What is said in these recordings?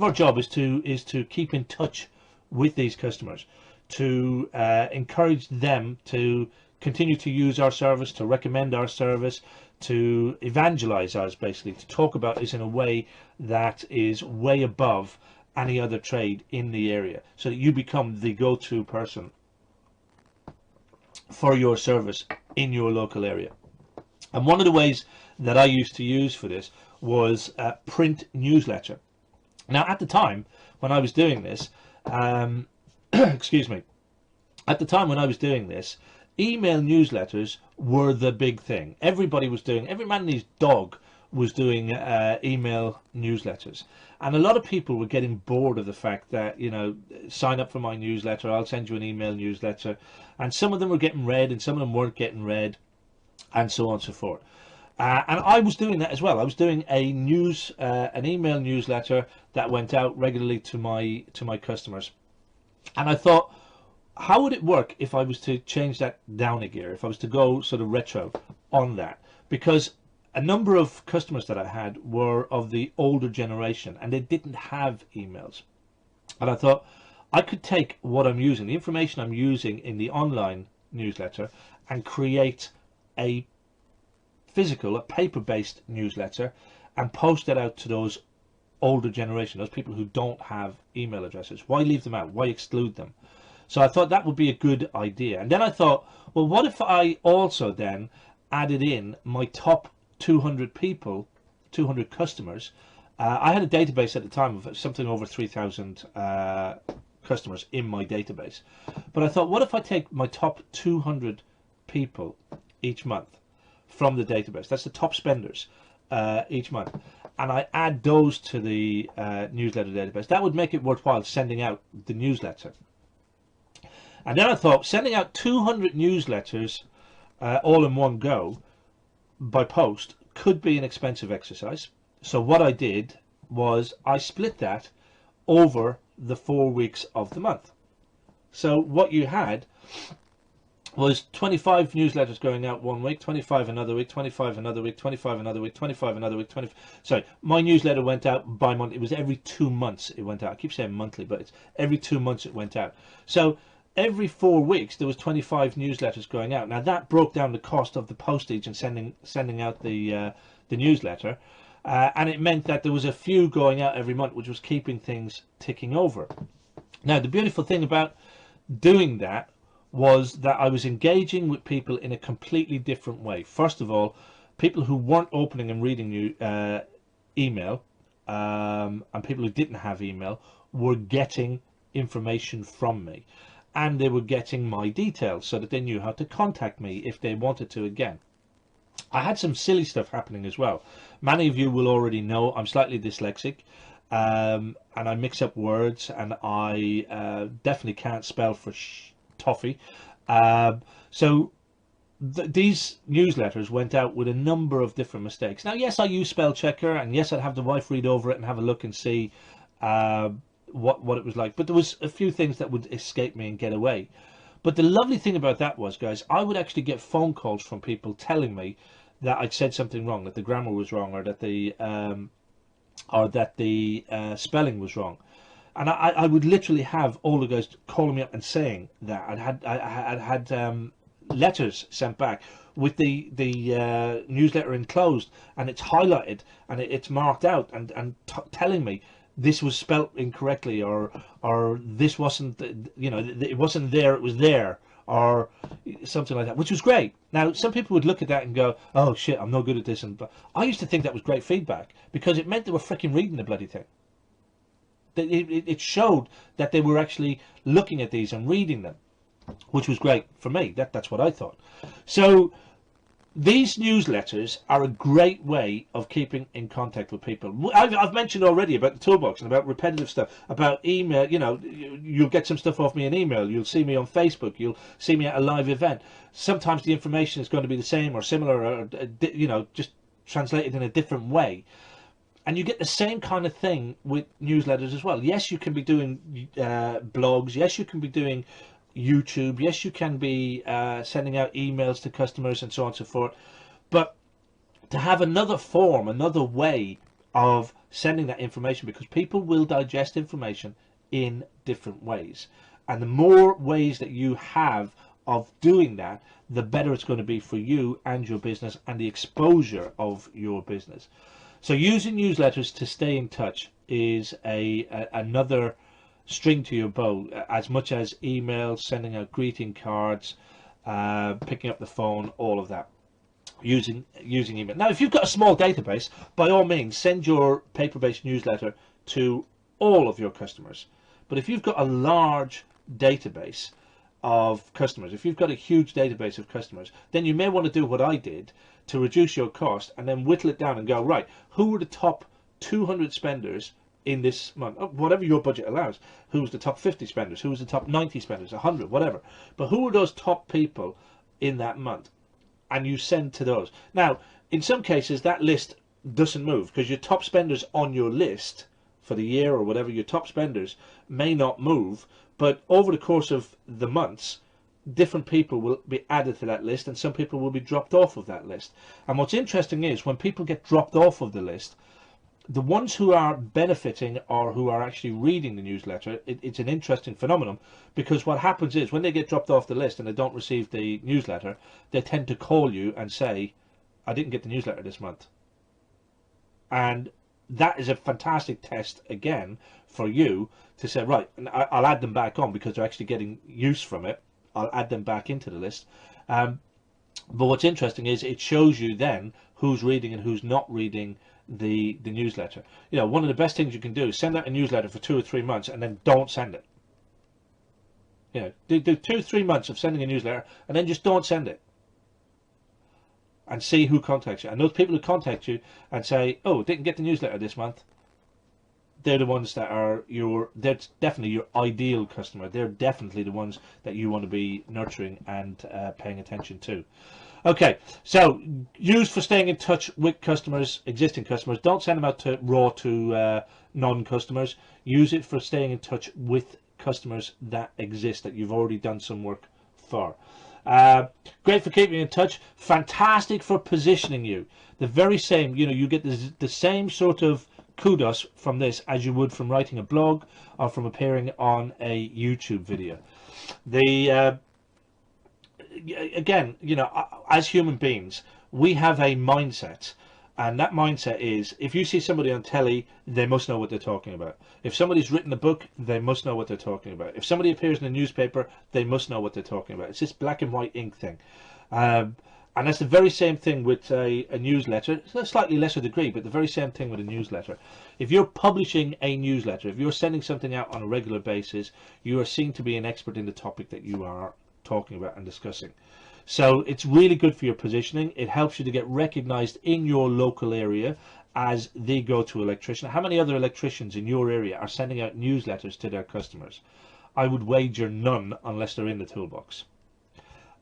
our job is to keep in touch with these customers, to encourage them to continue to use our service, to recommend our service, to evangelize us, basically, to talk about us in a way that is way above any other trade in the area, so that you become the go-to person for your service in your local area. And one of the ways that I used to use for this was print newsletter. Now, at the time when I was doing this, excuse me, at the time when I was doing this, email newsletters were the big thing. Everybody was doing, every man and his dog was doing email newsletters, and a lot of people were getting bored of the fact that, you know, sign up for my newsletter, I'll send you an email newsletter, and some of them were getting read and some of them weren't getting read, and so on and so forth. And I was doing that as well. I was doing an email newsletter that went out regularly to my customers, and I thought, how would it work if I was to change that down a gear, if I was to go sort of retro on that? Because a number of customers that I had were of the older generation and they didn't have emails. And I thought I could take what I'm using, the information I'm using in the online newsletter, and create a paper-based newsletter and post it out to those older generation, those people who don't have email addresses. Why leave them out? Why exclude them? So I thought that would be a good idea. And then I thought, well, what if I also then added in my top 200 people, 200 customers. I had a database at the time of something over 3,000 customers in my database. But I thought, what if I take my top 200 people each month from the database? That's the top spenders each month. And I add those to the newsletter database. That would make it worthwhile sending out the newsletter. And then I thought, sending out 200 newsletters all in one go by post could be an expensive exercise. So what I did was I split that over the 4 weeks of the month. So what you had was 25 newsletters going out 1 week, 25 another week, 25 another week, 25 another week, 25 another week, 20. Sorry, my newsletter went out by month. It was every 2 months it went out. I keep saying monthly, but it's every 2 months it went out. So every 4 weeks there was 25 newsletters going out. Now that broke down the cost of the postage and sending out the newsletter, and it meant that there was a few going out every month, which was keeping things ticking over. Now the beautiful thing about doing that was that I was engaging with people in a completely different way. First of all, people who weren't opening and reading email, and people who didn't have email were getting information from me. And they were getting my details so that they knew how to contact me if they wanted to again. I had some silly stuff happening as well. Many of you will already know I'm slightly dyslexic, and I mix up words, and I definitely can't spell for toffee. So these newsletters went out with a number of different mistakes. Now, yes, I use spell checker, and yes, I'd have the wife read over it and have a look and see what it was like, but there was a few things that would escape me and get away. But the lovely thing about that was, guys, I would actually get phone calls from people telling me that I'd said something wrong, that the grammar was wrong, or that the spelling was wrong. And I would literally have all the guys calling me up and saying that I'd had letters sent back with the newsletter enclosed, and it's highlighted and it's marked out and telling me this was spelt incorrectly, or this wasn't, you know, it wasn't there, it was there, or something like that, which was great. Now, some people would look at that and go, oh shit, I'm no good at this, but I used to think that was great feedback, because it meant they were freaking reading the bloody thing. It showed that they were actually looking at these and reading them, which was great for me. That's what I thought. So these newsletters are a great way of keeping in contact with people. I've mentioned already about the toolbox and about repetitive stuff, about email. You know, you'll get some stuff off me in email. You'll see me on Facebook. You'll see me at a live event. Sometimes the information is going to be the same or similar, or, you know, just translated in a different way. And you get the same kind of thing with newsletters as well. Yes, you can be doing blogs. Yes, you can be doing YouTube. Yes, you can be sending out emails to customers and so on and so forth. But to have another form, another way of sending that information, because people will digest information in different ways, and the more ways that you have of doing that, the better it's going to be for you and your business and the exposure of your business. So using newsletters to stay in touch is another string to your bow, as much as emails, sending out greeting cards, picking up the phone, all of that. Using email. Now, if you've got a small database, by all means, send your paper-based newsletter to all of your customers. But if you've got a large database of customers, if you've got a huge database of customers, then you may want to do what I did to reduce your cost and then whittle it down and go, right, who are the top 200 spenders in this month, whatever your budget allows. Who's the top 50 spenders? Who's the top 90 spenders? 100, whatever. But who are those top people in that month? And you send to those. Now, in some cases, that list doesn't move, because your top spenders on your list for the year or whatever, your top spenders may not move, but over the course of the months, different people will be added to that list, and some people will be dropped off of that list. And what's interesting is when people get dropped off of the list, the ones who are benefiting or who are actually reading the newsletter, it's an interesting phenomenon, because what happens is when they get dropped off the list and they don't receive the newsletter, they tend to call you and say, I didn't get the newsletter this month. And that is a fantastic test again for you to say, right, I'll add them back on because they're actually getting use from it. I'll add them back into the list. But what's interesting is it shows you then who's reading and who's not reading the newsletter. You know, one of the best things you can do is send out a newsletter for 2 or 3 months and then don't send it. You know, do 2 or 3 months of sending a newsletter and then just don't send it, and see who contacts you. And those people who contact you and say, oh, didn't get the newsletter this month, they're the ones that are they're definitely your ideal customer. They're definitely the ones that you want to be nurturing and paying attention to. Okay, so use for staying in touch with customers, existing customers. Don't send them out to raw to non-customers. Use it for staying in touch with customers that exist, that you've already done some work for. Great for keeping in touch. Fantastic for positioning you. The very same, you know, you get the same sort of kudos from this as you would from writing a blog or from appearing on a YouTube video. Again, you know, as human beings, we have a mindset, and that mindset is, if you see somebody on telly, they must know what they're talking about. If somebody's written a book, they must know what they're talking about. If somebody appears in a newspaper, they must know what they're talking about. It's this black and white ink thing. And that's the very same thing with a newsletter. It's a slightly lesser degree, but the very same thing with a newsletter. If you're publishing a newsletter, if you're sending something out on a regular basis, you are seen to be an expert in the topic that you are talking about and discussing. So it's really good for your positioning. It helps you to get recognized in your local area as the go-to electrician. How many other electricians in your area are sending out newsletters to their customers? I would wager none, unless they're in the toolbox.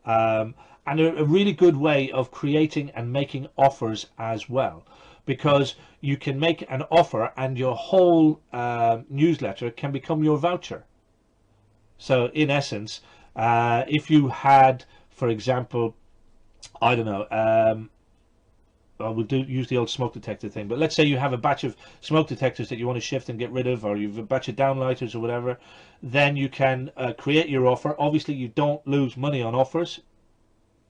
And a really good way of creating and making offers as well, because you can make an offer and your whole newsletter can become your voucher. So in essence, if you had, for example, I don't know, we'll use the old smoke detector thing, but let's say you have a batch of smoke detectors that you want to shift and get rid of, or you've a batch of downlighters or whatever, then you can create your offer. Obviously, you don't lose money on offers.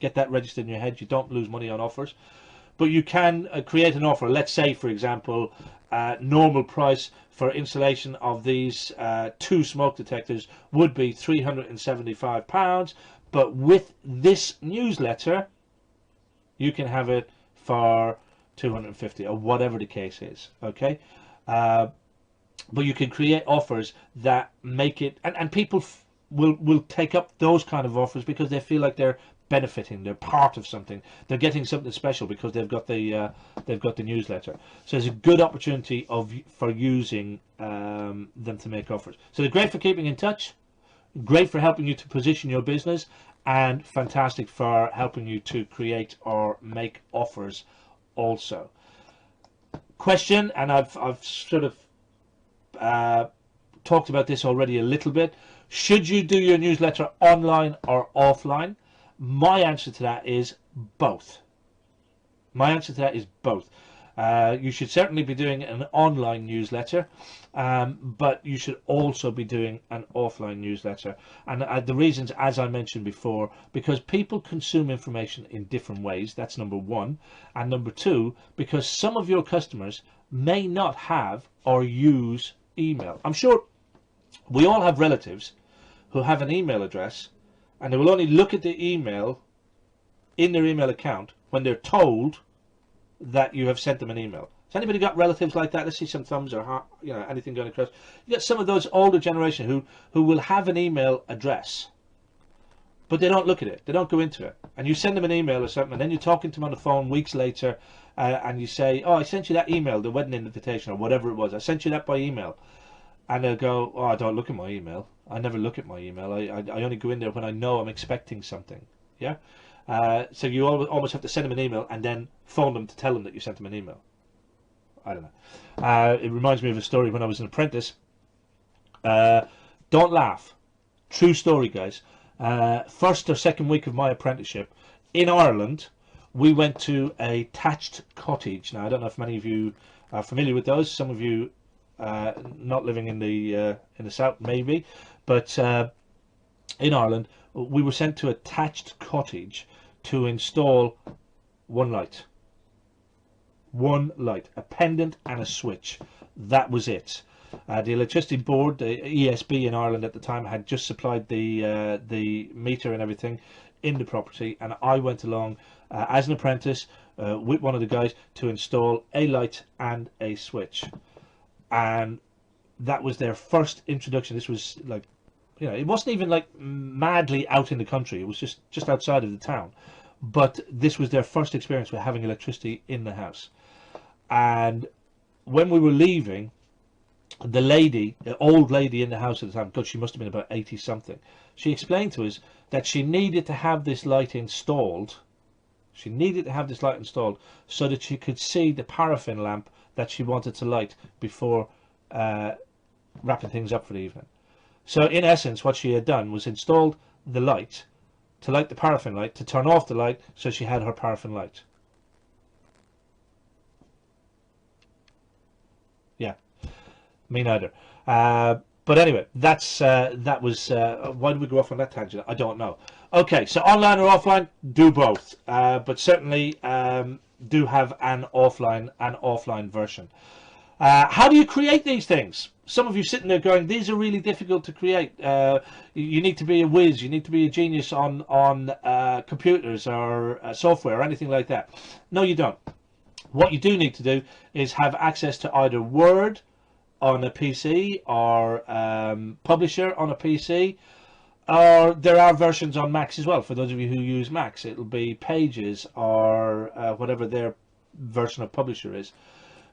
Get that registered in your head. You don't lose money on offers, but you can create an offer. Let's say, for example, normal price for installation of these 2 smoke detectors would be £375, but with this newsletter you can have it for 250 or whatever the case is. Okay, but you can create offers that make it, and people will take up those kind of offers because they feel like they're benefiting, they're part of something, they're getting something special because they've got the newsletter. So it's a good opportunity for using them to make offers. So they're great for keeping in touch, great for helping you to position your business, and fantastic for helping you to create or make offers also. Question, and I've sort of talked about this already a little bit. Should you do your newsletter online or offline? My answer to that is both. My answer to that is both. You should certainly be doing an online newsletter, but you should also be doing an offline newsletter. And the reasons, as I mentioned before, because people consume information in different ways. That's number one. And number two, because some of your customers may not have or use email. I'm sure we all have relatives who have an email address, and they will only look at the email in their email account when they're told that you have sent them an email. Has anybody got relatives like that? Let's see some thumbs or heart, anything going across. You got some of those older generation who will have an email address, but they don't look at it. They don't go into it. And you send them an email or something, and then you're talking to them on the phone weeks later, and you say, "Oh, I sent you that email, the wedding invitation or whatever it was. I sent you that by email." And they'll go, "Oh, I don't look at my email. I never look at my email. I only go in there when I know I'm expecting something." Yeah. So you almost have to send them an email and then phone them to tell them that you sent them an email. I don't know. It reminds me of a story when I was an apprentice. Don't laugh. True story, guys. First or second week of my apprenticeship in Ireland, we went to a thatched cottage. Now, I don't know if many of you are familiar with those. Some of you not living in the south, maybe, but in Ireland, we were sent to a thatched cottage to install one light, a pendant and a switch. That was it. The electricity board, the ESB in Ireland at the time, had just supplied the meter and everything in the property, and I went along as an apprentice with one of the guys to install a light and a switch. And that was their first introduction. This was like, it wasn't even like madly out in the country. It was just outside of the town. But this was their first experience with having electricity in the house. And when we were leaving, the old lady in the house at the time, God, she must have been about 80 something. She explained to us that she needed to have this light installed. She needed to have this light installed so that she could see the paraffin lamp that she wanted to light before wrapping things up for the evening. So in essence, what she had done was installed the light to light the paraffin light, to turn off the light so she had her paraffin light. Yeah, me neither. But anyway, that was why did we go off on that tangent? I don't know. Okay, so online or offline, do both, but certainly do have an offline version. How do you create these things? Some of you sitting there going, these are really difficult to create. You need to be a whiz. You need to be a genius on computers or software or anything like that. No, you don't. What you do need to do is have access to either Word on a PC or Publisher on a PC, or there are versions on Macs as well. For those of you who use Macs, it'll be Pages or whatever their version of Publisher is.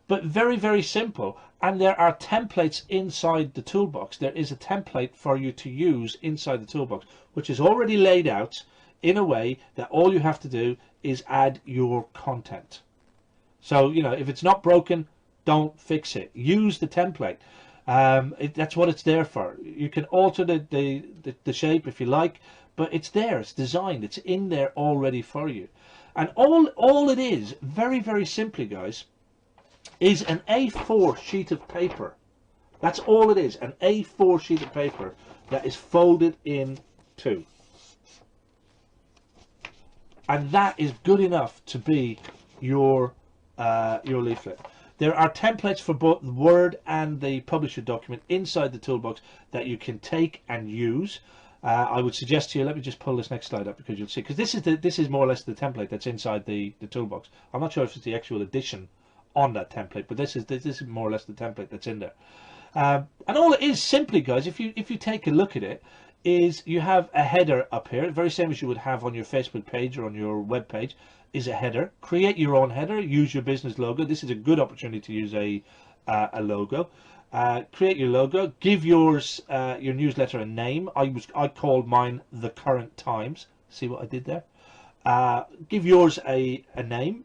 But very, very simple. And there are templates inside the toolbox. There is a template for you to use inside the toolbox, which is already laid out in a way that all you have to do is add your content. So, if it's not broken, don't fix it. Use the template. That's what it's there for. You can alter the shape if you like, but it's there. It's designed. It's in there already for you. And all it is, very, very simply, guys, is an A4 sheet of paper. That's all it is, an A4 sheet of paper that is folded in two. And that is good enough to be your leaflet. There are templates for both the Word and the Publisher document inside the toolbox that you can take and use. I would suggest to you, let me just pull this next slide up because you'll see, because this is more or less the template that's inside the toolbox. I'm not sure if it's the actual edition on that template, but this is more or less the template that's in there. And all it is simply, guys, if you take a look at it, is you have a header up here, very same as you would have on your Facebook page or on your web page, is a header. Create your own header, use your business logo. This is a good opportunity to use a logo. Create your logo, give yours your newsletter a name. I called mine The Current Times. See what I did there? Give yours a name.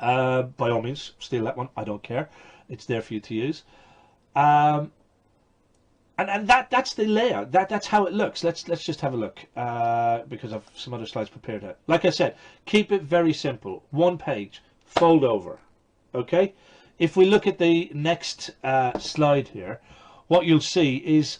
By all means, steal that one. I don't care. It's there for you to use. And that's the layout. That's how it looks. Let's just have a look because I've some other slides prepared here. Like I said, keep it very simple. One page, fold over. Okay, if we look at the next slide here, what you'll see is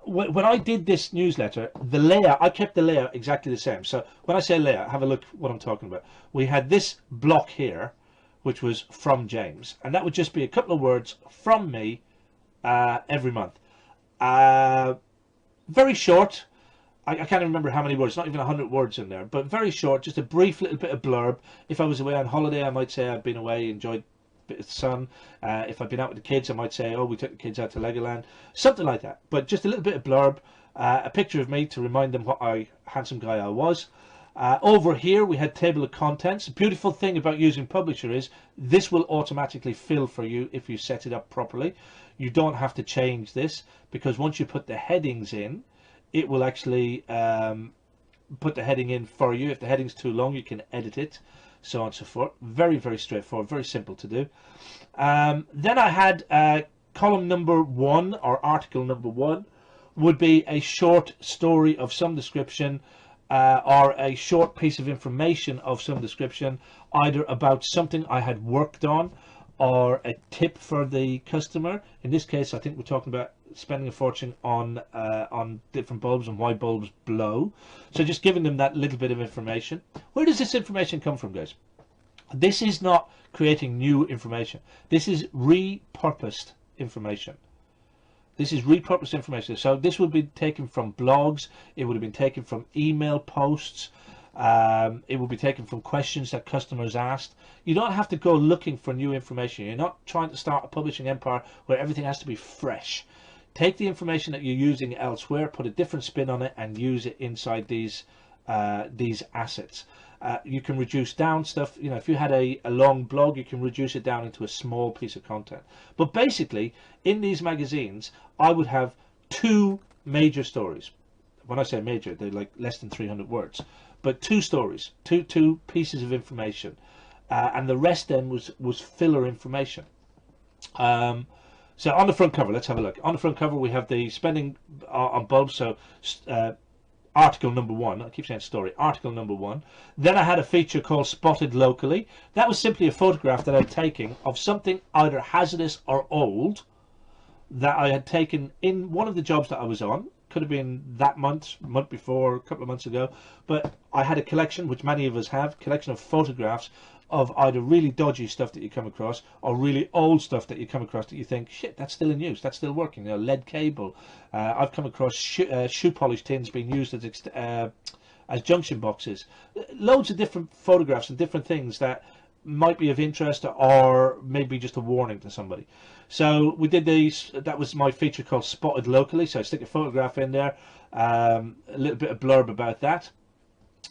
when I did this newsletter, the layout, I kept the layout exactly the same. So when I say layout, have a look what I'm talking about. We had this block here, which was from James, and that would just be a couple of words from me every month. Very short. I can't even remember how many words, not even 100 words in there, but very short, just a brief little bit of blurb. If I was away on holiday, I might say I've been away, enjoyed a bit of the sun. If I've been out with the kids, I might say, oh, we took the kids out to Legoland, something like that. But just a little bit of blurb, a picture of me to remind them what a handsome guy I was. Over here, we had table of contents. The beautiful thing about using Publisher is this will automatically fill for you if you set it up properly. You don't have to change this, because once you put the headings in, it will actually put the heading in for you. If the heading's too long, you can edit it, so on and so forth. Very, very straightforward, very simple to do. Then I had column number 1, or article number 1, would be a short story of some description, or a short piece of information of some description, either about something I had worked on, or a tip for the customer. In this case, I think we're talking about spending a fortune on different bulbs and why bulbs blow. So just giving them that little bit of information. Where does this information come from, guys? This is not creating new information. This is repurposed information. This is repurposed information. So this would be taken from blogs. It would have been taken from email posts. It will be taken from questions that customers asked. You don't have to go looking for new information. You're not trying to start a publishing empire where everything has to be fresh. Take the information that you're using elsewhere, put a different spin on it, and use it inside these assets. You can reduce down stuff. You know, if you had a long blog, you can reduce it down into a small piece of content. But basically, in these magazines, I would have 2 major stories. When I say major, they're like less than 300 words. But 2 stories, two pieces of information, and the rest then was filler information. So on the front cover, let's have a look. On the front cover, we have the spending on bulbs. So article number 1. I keep saying story. Article number 1. Then I had a feature called Spotted Locally. That was simply a photograph that I'd taken of something either hazardous or old that I had taken in one of the jobs that I was on. Could have been that month before, a couple of months ago, but I had a collection, which many of us have, collection of photographs of either really dodgy stuff that you come across, or really old stuff that you come across that you think, shit, that's still in use, that's still working. You know, lead cable. I've come across shoe polish tins being used as junction boxes. Loads of different photographs and different things that might be of interest, or maybe just a warning to somebody. So we did these. That was my feature called Spotted Locally. So I stick a photograph in there, a little bit of blurb about that.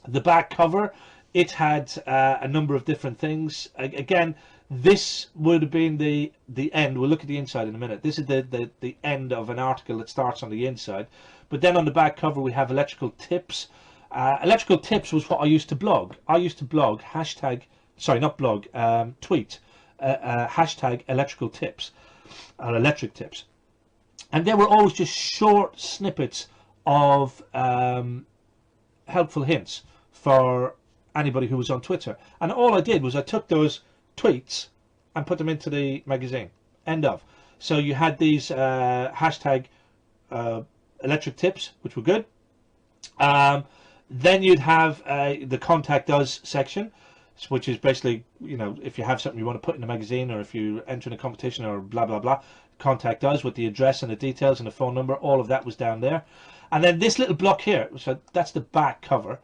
The back cover, it had a number of different things. Again, this would have been the end. We'll look at the inside in a minute. This is the end of an article that starts on the inside. But then on the back cover we have electrical tips. Electrical tips was what I used to blog. I used to blog tweet hashtag electrical tips, or electric tips, and they were always just short snippets of helpful hints for anybody who was on Twitter. And all I did was I took those tweets and put them into the magazine. End of. So you had these hashtag electric tips, which were good. Then you'd have the contact us section, which is basically, you know, if you have something you want to put in a magazine, or if you enter in a competition, or blah blah blah, contact us with the address and the details and the phone number. All of that was down there. And then this little block here, so that's the back cover,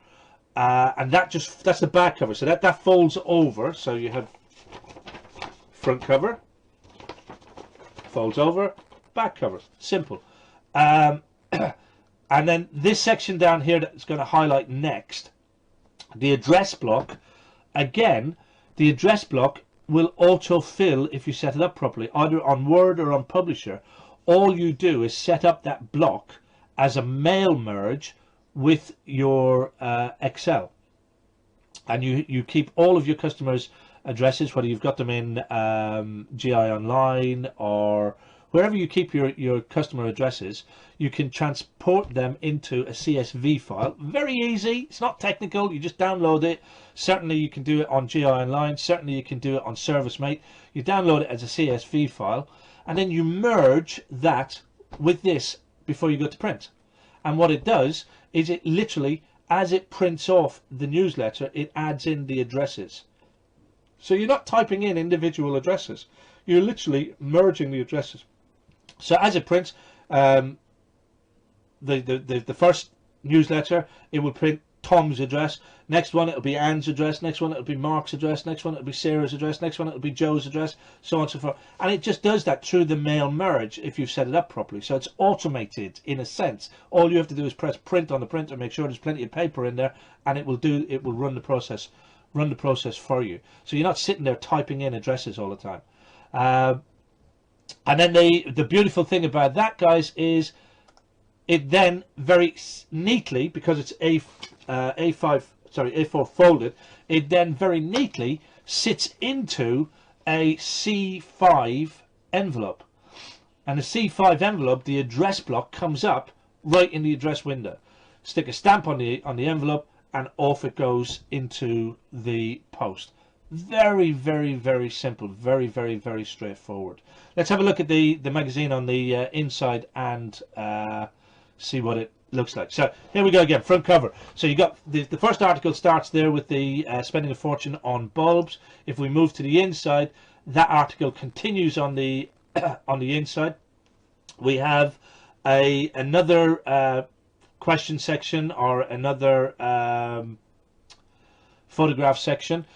and that's the back cover. So that folds over. So you have front cover, folds over, back cover. Simple. And then this section down here that's going to highlight next, the address block. Again, the address block will auto-fill if you set it up properly, either on Word or on Publisher. All you do is set up that block as a mail merge with your Excel, and you keep all of your customers' addresses, whether you've got them in GI Online or wherever you keep your customer addresses, you can transport them into a CSV file. Very easy. It's not technical. You just download it. Certainly you can do it on GI Online. Certainly you can do it on ServiceMate. You download it as a CSV file, and then you merge that with this before you go to print. And what it does is it literally, as it prints off the newsletter, it adds in the addresses. So you're not typing in individual addresses. You're literally merging the addresses. So as it prints, the first newsletter, it will print Tom's address. Next one, it'll be Anne's address. Next one, it'll be Mark's address. Next one, it'll be Sarah's address. Next one, it'll be Joe's address, so on and so forth. And it just does that through the mail merge if you've set it up properly. So it's automated in a sense. All you have to do is press print on the printer, make sure there's plenty of paper in there, and it will run the process for you. So you're not sitting there typing in addresses all the time. And then the beautiful thing about that, guys, is it then very neatly, because it's A4 folded, it then very neatly sits into a C5 envelope. And the C5 envelope, the address block comes up right in the address window. Stick a stamp on the envelope, and off it goes into the post. Very, very, very simple. Very, very, very straightforward. Let's have a look at the magazine on the inside and see what it looks like. So here we go again, front cover. So you got the first article starts there with the spending a fortune on bulbs. If we move to the inside, that article continues on the on the inside. We have another question section, or another photograph section.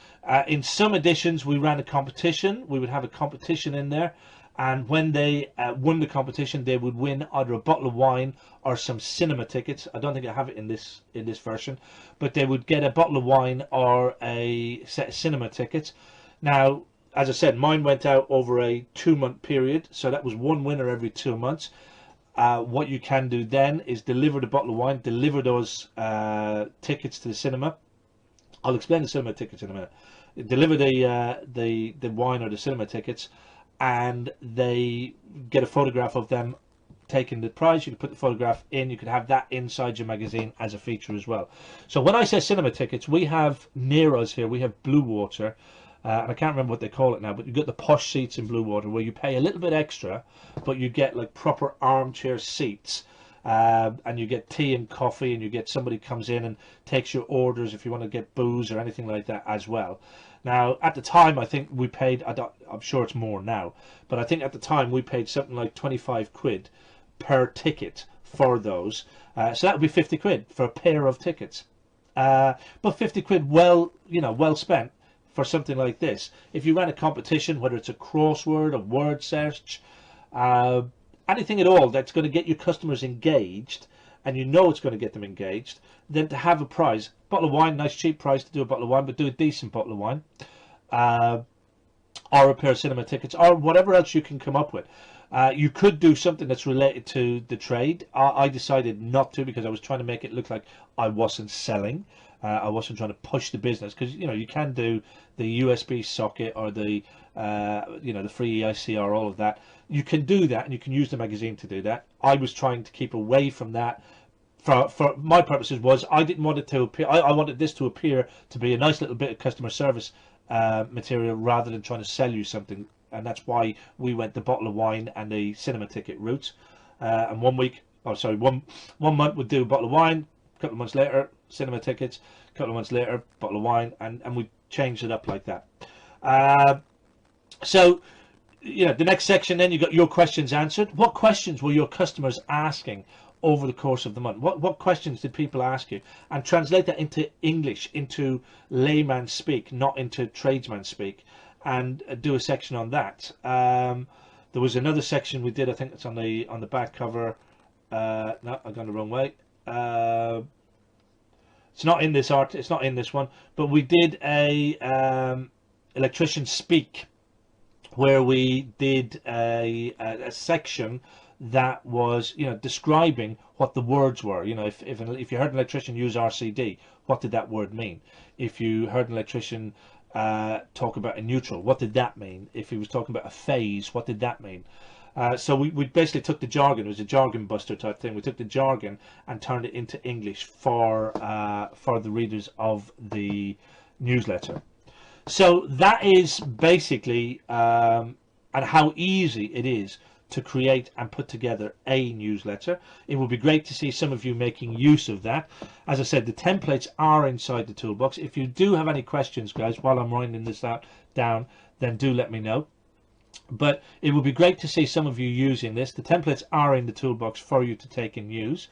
In some editions, we ran a competition. We would have a competition in there, and when they won the competition, they would win either a bottle of wine or some cinema tickets. I don't think I have it in this version, but they would get a bottle of wine or a set of cinema tickets. Now, as I said, mine went out over a 2-month period, so that was one winner every 2 months. What you can do then is deliver the bottle of wine, deliver those tickets to the cinema. I'll explain the cinema tickets in a minute. Deliver the wine or the cinema tickets, and they get a photograph of them taking the prize. You can put the photograph in. You could have that inside your magazine as a feature as well. So when I say cinema tickets, we have near us here, we have Blue Water. And I can't remember what they call it now, but you got the posh seats in Blue Water where you pay a little bit extra, but you get like proper armchair seats, and you get tea and coffee, and you get somebody comes in and takes your orders if you want to get booze or anything like that as well. Now, at the time, I think we paid, I'm sure it's more now, but I think at the time we paid something like 25 quid per ticket for those. So that would be 50 quid for a pair of tickets. But 50 quid, well spent for something like this. If you ran a competition, whether it's a crossword, a word search, anything at all that's going to get your customers engaged, and you know it's going to get them engaged, then to have a prize, bottle of wine, nice cheap price to do a bottle of wine, but do a decent bottle of wine, or a pair of cinema tickets, or whatever else you can come up with. You could do something that's related to the trade. I decided not to, because I was trying to make it look like I wasn't selling. I wasn't trying to push the business, because you can do the USB socket or the the free EICR, all of that. You can do that, and you can use the magazine to do that. I was trying to keep away from that. For my purposes, was I didn't want it to appear. I wanted this to appear to be a nice little bit of customer service material, rather than trying to sell you something. And that's why we went the bottle of wine and the cinema ticket route. And 1 week, one month we'd do a bottle of wine. A couple of months later, cinema tickets. A couple of months later, bottle of wine, and we changed it up like that. So, the next section, then you got your questions answered. What questions were your customers asking over the course of the month? What questions did people ask you? And translate that into English, into layman speak, not into tradesman speak, and do a section on that. There was another section we did. I think it's on the back cover. No, I've gone the wrong way. It's not in this art. It's not in this one. But we did a Electrician Speak, where we did a section that was describing what the words were. If you heard an electrician use RCD, what did that word mean? If you heard an electrician talk about a neutral, what did that mean? If he was talking about a phase, what did that mean? So we basically took the jargon. It was a jargon buster type thing. We took the jargon and turned it into English for the readers of the newsletter. So that is basically and how easy it is to create and put together a newsletter. It would be great to see some of you making use of that. As I said, the templates are inside the toolbox. If you do have any questions, guys, while I'm winding this down, then do let me know. But it would be great to see some of you using this. The templates are in the toolbox for you to take and use.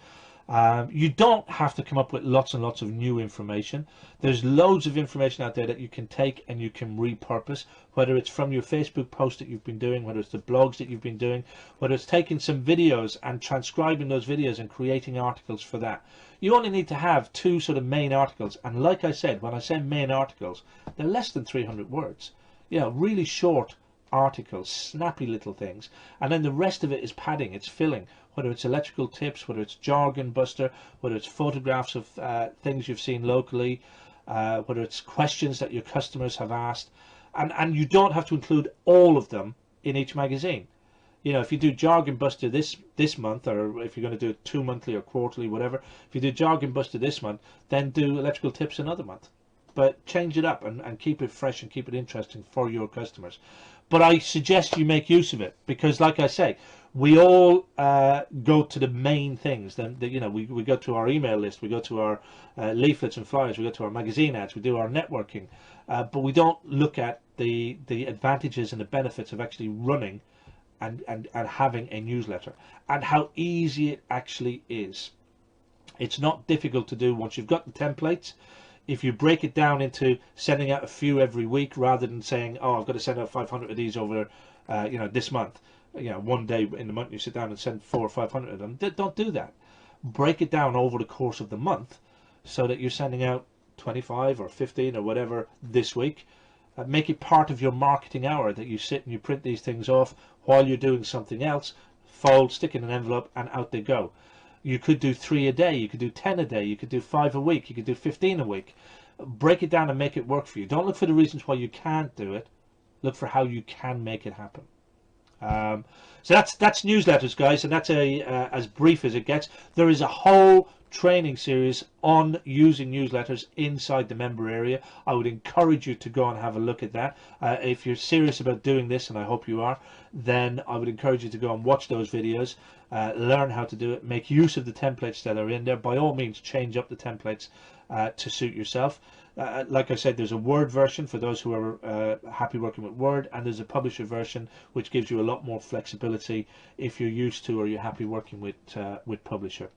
You don't have to come up with lots and lots of new information. There's loads of information out there that you can take and you can repurpose, whether it's from your Facebook post that you've been doing, whether it's the blogs that you've been doing, whether it's taking some videos and transcribing those videos and creating articles for that. You only need to have 2 sort of main articles, and like I said, when I say main articles, they're less than 300 words. You know, really short articles, snappy little things, and then the rest of it is padding, it's filling, whether it's electrical tips, whether it's jargon buster, whether it's photographs of things you've seen locally, whether it's questions that your customers have asked, and you don't have to include all of them in each magazine. You know, if you do jargon buster this month, or if you're going to do it 2 monthly or quarterly, whatever, if you do jargon buster this month, then do electrical tips another month. But change it up and keep it fresh and keep it interesting for your customers. But I suggest you make use of it, because like I say, we all go to the main things. Then you know, we go to our email list, we go to our leaflets and flyers, we go to our magazine ads, we do our networking, but we don't look at the advantages and the benefits of actually running and having a newsletter, and how easy it actually is. It's not difficult to do once you've got the templates. If you break it down into sending out a few every week, rather than saying, oh, I've got to send out 500 of these over, you know, this month, you know, one day in the month you sit down and send 400 or 500 of them. Don't do that. Break it down over the course of the month, so that you're sending out 25 or 15 or whatever this week. Make it part of your marketing hour, that you sit and you print these things off while you're doing something else, fold, stick in an envelope, and out they go. You could do 3 a day, you could do 10 a day, you could do 5 a week, you could do 15 a week. Break it down and make it work for you. Don't look for the reasons why you can't do it. Look for how you can make it happen. So that's newsletters, guys, and that's as brief as it gets. There is a whole training series on using newsletters inside the member area. I would encourage you to go and have a look at that. If you're serious about doing this, and I hope you are, then I would encourage you to go and watch those videos, learn how to do it, make use of the templates that are in there. By all means, change up the templates to suit yourself. Like I said, there's a Word version for those who are happy working with Word, and there's a publisher version which gives you a lot more flexibility if you're used to or you're happy working with Publisher.